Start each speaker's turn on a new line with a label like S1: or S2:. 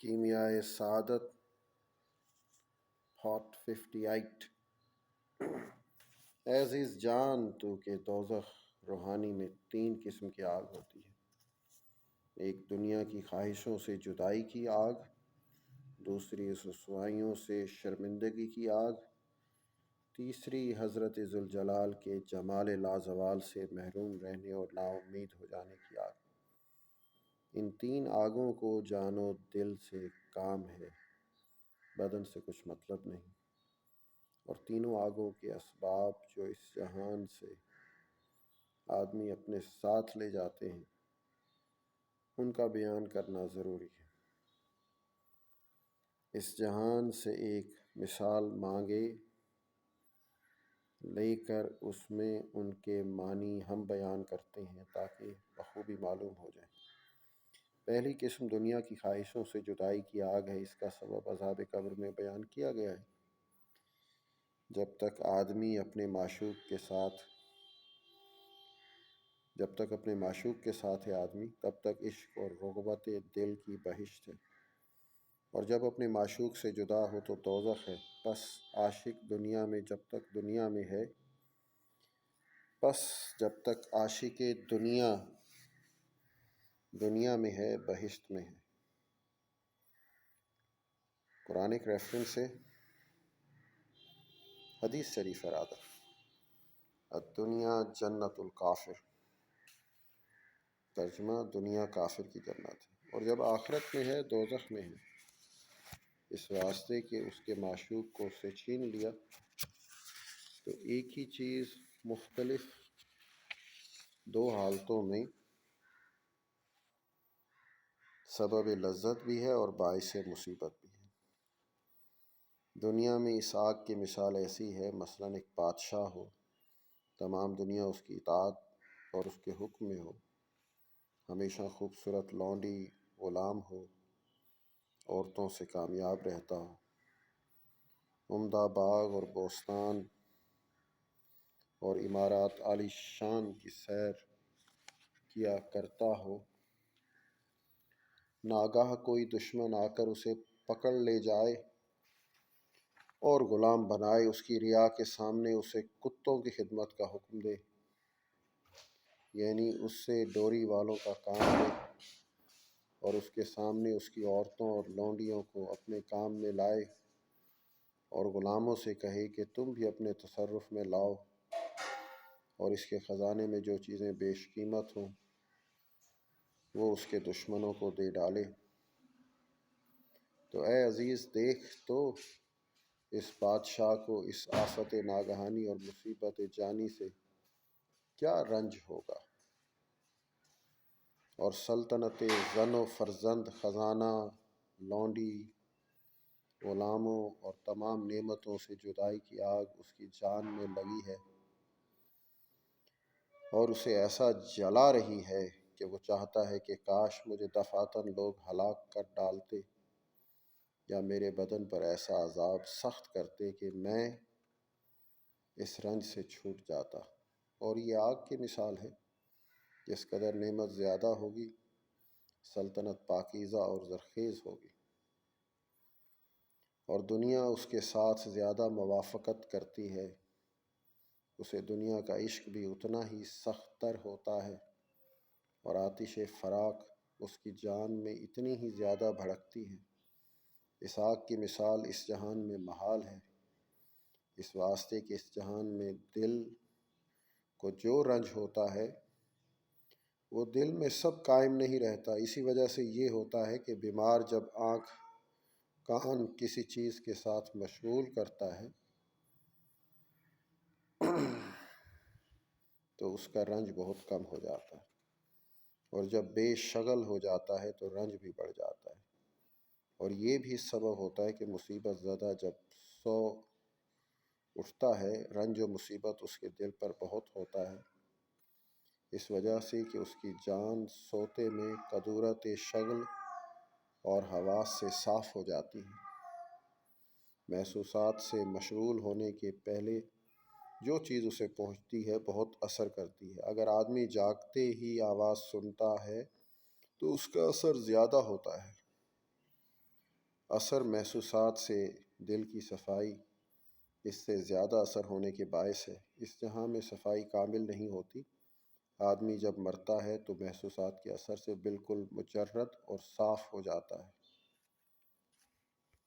S1: کیمیائے سعادت پارٹ 58۔ اے عزیز جان تو کہ دوزخ روحانی میں 3 قسم کی آگ ہوتی ہے۔ ایک دنیا کی خواہشوں سے جدائی کی آگ، دوسری رسوائیوں سے شرمندگی کی آگ، تیسری حضرت ذوالجلال کے جمال لازوال سے محروم رہنے اور نا امید ہو جانے کی آگ۔ ان 3 آگوں کو جان و دل سے کام ہے، بدن سے کچھ مطلب نہیں، اور تینوں آگوں کے اسباب جو اس جہان سے آدمی اپنے ساتھ لے جاتے ہیں ان کا بیان کرنا ضروری ہے۔ اس جہان سے ایک مثال مانگے لے کر اس میں ان کے معنی ہم بیان کرتے ہیں تاکہ بخوبی معلوم ہو جائے۔ پہلی قسم دنیا کی خواہشوں سے جدائی کی آگ ہے۔ اس کا سبب عذاب قبر میں بیان کیا گیا ہے۔ جب تک اپنے معشوق کے ساتھ ہے آدمی، تب تک عشق اور رغبت دل کی بہشت ہے، اور جب اپنے معشوق سے جدا ہو تو دوزخ ہے۔ پس جب تک عاشق دنیا میں ہے بہشت میں ہے۔ قرآن ریفرنس سے حدیث شریف ارادہ الدنیا جنت الکافر، ترجمہ دنیا کافر کی جنت ہے، اور جب آخرت میں ہے دوزخ میں ہے، اس واسطے کہ اس کے معشوق کو اس سے چھین لیا تو ایک ہی چیز مختلف 2 حالتوں میں سبب لذت بھی ہے اور باعث مصیبت بھی ہے۔ دنیا میں اس آگ کی مثال ایسی ہے، مثلاً ایک بادشاہ ہو، تمام دنیا اس کی اطاعت اور اس کے حکم میں ہو، ہمیشہ خوبصورت لونڈی غلام ہو، عورتوں سے کامیاب رہتا ہو، عمدہ باغ اور بوستان اور عمارات عالی شان کی سیر کیا کرتا ہو، ناگاہ کوئی دشمن آ کر اسے پکڑ لے جائے اور غلام بنائے، اس کی رعایا کے سامنے اسے کتوں کی خدمت کا حکم دے، یعنی اس سے ڈوری والوں کا کام لے، اور اس کے سامنے اس کی عورتوں اور لونڈیوں کو اپنے کام میں لائے، اور غلاموں سے کہے کہ تم بھی اپنے تصرف میں لاؤ، اور اس کے خزانے میں جو چیزیں بیش قیمت ہوں وہ اس کے دشمنوں کو دے ڈالے۔ تو اے عزیز دیکھ تو اس بادشاہ کو اس آفت ناگہانی اور مصیبت جانی سے کیا رنج ہوگا، اور سلطنت زن و فرزند، خزانہ، لونڈی، غلاموں اور تمام نعمتوں سے جدائی کی آگ اس کی جان میں لگی ہے، اور اسے ایسا جلا رہی ہے کہ وہ چاہتا ہے کہ کاش مجھے دفعتاً لوگ ہلاک کر ڈالتے، یا میرے بدن پر ایسا عذاب سخت کرتے کہ میں اس رنج سے چھوٹ جاتا۔ اور یہ آگ کی مثال ہے، جس قدر نعمت زیادہ ہوگی سلطنت پاکیزہ اور زرخیز ہوگی، اور دنیا اس کے ساتھ زیادہ موافقت کرتی ہے، اسے دنیا کا عشق بھی اتنا ہی سخت تر ہوتا ہے، اور آتش فراق اس کی جان میں اتنی ہی زیادہ بھڑکتی ہے۔ اس آگ کی مثال اس جہان میں محال ہے، اس واسطے کہ اس جہان میں دل کو جو رنج ہوتا ہے وہ دل میں سب قائم نہیں رہتا۔ اسی وجہ سے یہ ہوتا ہے کہ بیمار جب آنکھ کان کسی چیز کے ساتھ مشغول کرتا ہے تو اس کا رنج بہت کم ہو جاتا ہے، اور جب بے شغل ہو جاتا ہے تو رنج بھی بڑھ جاتا ہے، اور یہ بھی سبب ہوتا ہے کہ مصیبت زدہ جب سو اٹھتا ہے، رنج و مصیبت اس کے دل پر بہت ہوتا ہے، اس وجہ سے کہ اس کی جان سوتے میں قدورت شغل اور حواس سے صاف ہو جاتی ہے۔ محسوسات سے مشغول ہونے کے پہلے جو چیز اسے پہنچتی ہے بہت اثر کرتی ہے۔ اگر آدمی جاگتے ہی آواز سنتا ہے تو اس کا اثر زیادہ ہوتا ہے، اثر محسوسات سے دل کی صفائی اس سے زیادہ اثر ہونے کے باعث ہے۔ اس جہاں میں صفائی کامل نہیں ہوتی۔ آدمی جب مرتا ہے تو محسوسات کے اثر سے بالکل مجرد اور صاف ہو جاتا ہے۔